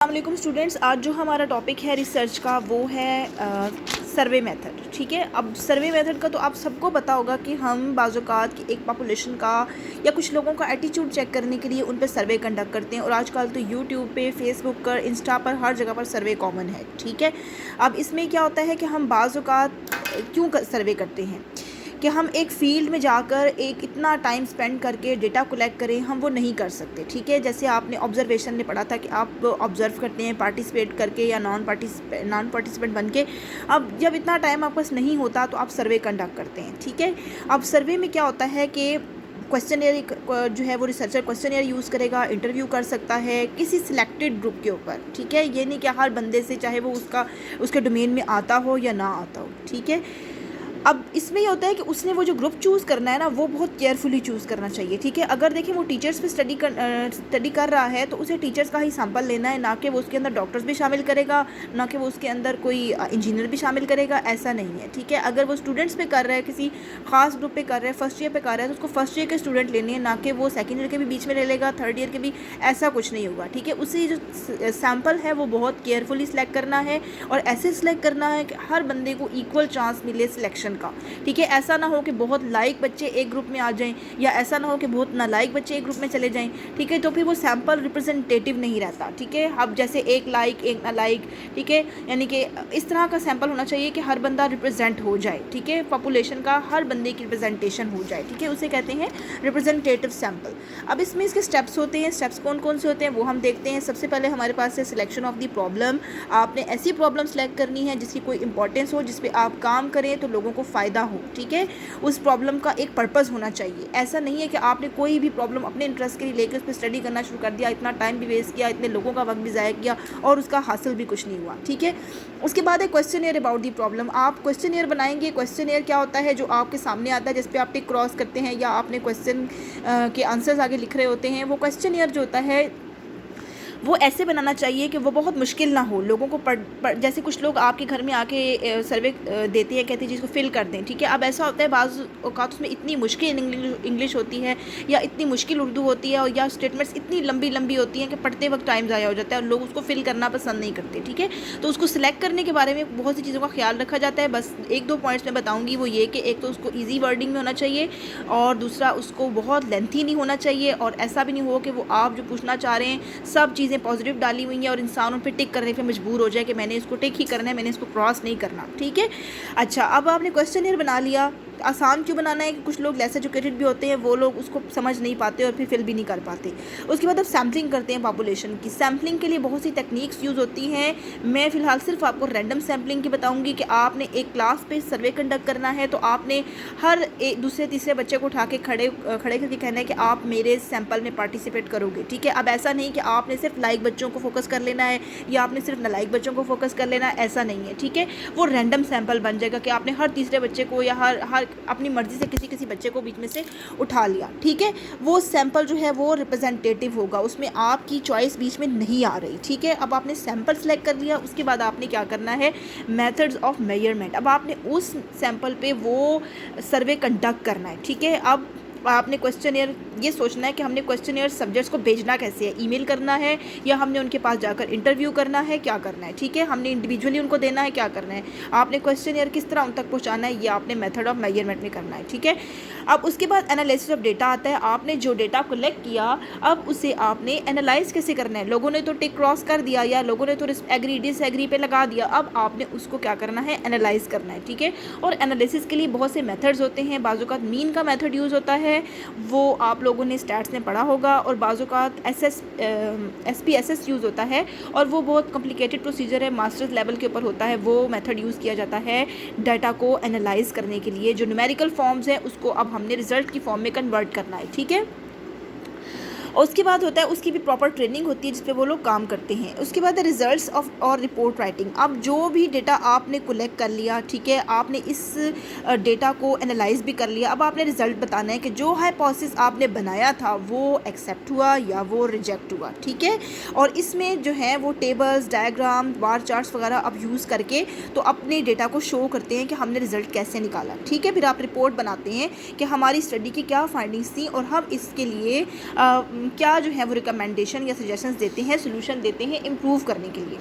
अस्सलामुअलैकुम स्टूडेंट्स, आज जो हमारा टॉपिक है रिसर्च का वो है सर्वे मेथड। ठीक है, अब सर्वे मेथड का तो आप सबको पता होगा कि हम बाज़-औक़ात की एक पॉपुलेशन का या कुछ लोगों का एटीट्यूड चेक करने के लिए उन पे सर्वे कंडक्ट करते हैं। और आजकल तो यूट्यूब पे, फेसबुक पर, इंस्टा पर हर जगह पर सर्वे कॉमन है। ठीक है, अब इसमें क्या होता है कि हम बाज़-औक़ात क्यों सर्वे करते हैं कि हम एक फ़ील्ड में जाकर एक इतना टाइम स्पेंड करके डेटा कलेक्ट करें, हम वो नहीं कर सकते। ठीक है, जैसे आपने ऑब्ज़र्वेशन में पढ़ा था कि आप ऑब्ज़र्व करते हैं पार्टिसिपेट करके या नॉन पार्टिसिपेंट बन के। अब जब इतना टाइम आपके पास नहीं होता तो आप सर्वे कंडक्ट करते हैं। ठीक है, अब सर्वे में क्या होता है कि क्वेश्चनियर जो है वो रिसर्चर क्वेश्चनियर यूज़ करेगा, इंटरव्यू कर सकता है किसी सिलेक्टेड ग्रुप के ऊपर। ठीक है, ये नहीं कि हर बंदे से, चाहे वो उसके डोमेन में आता हो या ना आता हो। ठीक है, अब इसमें ये होता है कि उसने वो जो ग्रुप चूज़ करना है ना, वो बहुत केयरफुली चूज़ करना चाहिए। ठीक है, अगर देखिए वो टीचर्स पे स्टडी कर रहा है तो उसे टीचर्स का ही सैंपल लेना है, ना कि वो उसके अंदर डॉक्टर्स भी शामिल करेगा, ना कि वो उसके अंदर कोई इंजीनियर भी शामिल करेगा, ऐसा नहीं है। ठीक है, अगर वो स्टूडेंट्स पे कर रहा है, किसी खास ग्रुप पे कर रहा है, फर्स्ट ईयर पे कर रहा है, तो उसको फर्स्ट ईयर के स्टूडेंट लेने हैं, ना कि वो सेकेंड ईयर के भी बीच में ले लेगा, थर्ड ईयर के भी, ऐसा कुछ नहीं होगा। ठीक है, उसे जो सैम्पल है वो बहुत केयरफुली सिलेक्ट करना है और ऐसे सिलेक्ट करना है कि हर बंदे को इक्वल चांस मिले सिलेक्शन का। ठीक है, ऐसा ना हो कि बहुत लाइक बच्चे एक ग्रुप में आ जाएं, या ऐसा ना हो कि बहुत नालायक बच्चे एक ग्रुप में चले जाएं। ठीक है, तो फिर वो सैंपल रिप्रेजेंटेटिव नहीं रहता। ठीक है, अब जैसे एक लाइक एक नालायक, ठीक है, यानी कि इस तरह का सैंपल होना चाहिए कि हर बंदा रिप्रेजेंट हो जाए। ठीक है, पॉपुलेशन का हर बंदे की रिप्रेजेंटेशन हो जाए। ठीक है, उसे कहते हैं रिप्रेजेंटेटिव सैंपल। अब इसमें इसके स्टेप्स होते हैं। स्टेप्स कौन कौन से होते हैं वो हम देखते हैं। सबसे पहले हमारे पास है सिलेक्शन ऑफ द प्रॉब्लम। आपने ऐसी प्रॉब्लम सेलेक्ट करनी है जिसकी कोई इंपॉर्टेंस हो, जिस पे आप काम करें तो लोगों को फ़ायदा हो। ठीक है, उस प्रॉब्लम का एक पर्पस होना चाहिए। ऐसा नहीं है कि आपने कोई भी प्रॉब्लम अपने इंटरेस्ट के लिए लेकर उस पर स्टडी करना शुरू कर दिया, इतना टाइम भी वेस्ट किया, इतने लोगों का वक्त भी ज़ाया किया और उसका हासिल भी कुछ नहीं हुआ। ठीक है, उसके बाद है क्वेश्चनियर अबाउट दी प्रॉब्लम। आप क्वेश्चनियर बनाएंगे। क्वेश्चनियर क्या होता है? जो आपके सामने आता है, जिस पे आप टिक क्रॉस करते हैं या आपने क्वेश्चन के आंसर्स आगे लिख रहे होते हैं, वो क्वेश्चनियर जो होता है वो ऐसे बनाना चाहिए कि वो बहुत मुश्किल ना हो लोगों को जैसे कुछ लोग आपके घर में आके सर्वे देते हैं, कहते हैं जिसको फिल कर दें। ठीक है, अब ऐसा होता है बाज़ औक़ात उसमें इतनी मुश्किल इंग्लिश होती है या इतनी मुश्किल उर्दू होती है, और या स्टेटमेंट्स इतनी लंबी लंबी होती हैं कि पढ़ते वक्त टाइम ज़ाया हो जाता है और लोग उसको फिल करना पसंद नहीं करते। ठीक है, तो उसको सिलेक्ट करने के बारे में बहुत सी चीज़ों का ख्याल रखा जाता है। बस एक दो पॉइंट्स मैं बताऊँगी, वो ये कि एक तो उसको ईजी वर्डिंग में होना चाहिए, और दूसरा उसको बहुत लेंथी नहीं होना चाहिए, और ऐसा भी नहीं हो कि वो आप जो पूछना चाह रहे हैं सब चीज़ें पॉजिटिव डाली हुई हैं और इंसान उन पे टिक करने पे मजबूर हो जाए कि मैंने इसको टिक ही करना है, मैंने इसको क्रॉस नहीं करना। ठीक है, अच्छा, अब आपने क्वेश्चनियर बना लिया। आसान क्यों बनाना है कि कुछ लोग लेस एजुकेटेड भी होते हैं, वो लोग उसको समझ नहीं पाते और फिर फिल भी नहीं कर पाते। उसके बाद अब सैम्पलिंग करते हैं पॉपुलेशन की। सैम्पलिंग के लिए बहुत सी टेक्निक्स यूज़ होती हैं। मैं फ़िलहाल सिर्फ आपको रैंडम सैम्पलिंग की बताऊंगी कि आपने एक क्लास पे सर्वे कंडक्ट करना है, तो आपने हर एक दूसरे तीसरे बच्चे को उठा के खड़े करके कहना है कि आप मेरे सैम्पल में पार्टिसिपेट करोगे। ठीक है, अब ऐसा नहीं कि आपने सिर्फ लाइक बच्चों को फोकस कर लेना है या आपने सिर्फ नालायक बच्चों को फोकस कर लेना है, ऐसा नहीं है। ठीक है, वो रैंडम सैम्पल बन जाएगा कि आपने हर तीसरे बच्चे को या हर अपनी मर्ज़ी से किसी बच्चे को बीच में से उठा लिया। ठीक है, वो सैंपल जो है वो रिप्रेजेंटेटिव होगा, उसमें आपकी चॉइस बीच में नहीं आ रही। ठीक है, अब आपने सैंपल सेलेक्ट कर लिया, उसके बाद आपने क्या करना है, मेथड्स ऑफ मेजरमेंट। अब आपने उस सैंपल पे वो सर्वे कंडक्ट करना है। ठीक है, अब आपने क्वेश्चनियर ये सोचना है कि हमने क्वेश्चनियर सब्जेक्ट्स को भेजना कैसे है, ईमेल करना है या हमने उनके पास जाकर इंटरव्यू करना है, क्या करना है। ठीक है, हमने इंडिविजुअली उनको देना है, क्या करना है, आपने क्वेश्चनियर किस तरह उन तक पहुंचाना है, ये आपने मेथड ऑफ मेजरमेंट में करना है। ठीक है, अब उसके बाद एनालिसिस ऑफ डेटा आता है। आपने जो डेटा कलेक्ट किया, अब उसे आपने एनालाइज कैसे करना है। लोगों ने तो टिक क्रॉस कर दिया या लोगों ने तो एग्री डिसएग्री पे लगा दिया, अब आपने उसको क्या करना है, एनालाइज करना है। ठीक है, और एनालिसिस के लिए बहुत से मेथड्स होते हैं। बाज़-औक़ात मीन का मेथड यूज़ होता है, वो आप लोगों ने स्टैट्स में पढ़ा होगा, और बाज़-औक़ात SPSS यूज़ होता है, और वो बहुत कॉम्प्लिकेटेड प्रोसीजर है, मास्टर्स लेवल के ऊपर होता है। वो मेथड यूज़ किया जाता है डाटा को एनालाइज करने के लिए। जो न्यूमेरिकल फॉर्म्स हैं उसको अब हमने रिज़ल्ट की फॉर्म में कन्वर्ट करना है। ठीक है, और उसके बाद होता है उसकी भी प्रॉपर ट्रेनिंग होती है जिस पे वो लोग काम करते हैं। उसके बाद रिजल्ट्स ऑफ और रिपोर्ट राइटिंग। अब जो भी डेटा आपने कलेक्ट कर लिया, ठीक है, आपने इस डेटा को एनालाइज भी कर लिया, अब आपने रिजल्ट बताना है कि जो हाइपोथेसिस आपने बनाया था वो एक्सेप्ट हुआ या वो रिजेक्ट हुआ। ठीक है, और इसमें जो है वो टेबल्स, डायग्राम, बार चार्ट्स वगैरह अब यूज़ करके तो अपने डेटा को शो करते हैं कि हमने रिज़ल्ट कैसे निकाला। ठीक है, फिर आप रिपोर्ट बनाते हैं कि हमारी स्टडी की क्या फाइंडिंग्स थी और हम इसके लिए क्या जो है वो रिकमेंडेशन या सजेशंस देते हैं, सोल्यूशन देते हैं इम्प्रूव करने के लिए।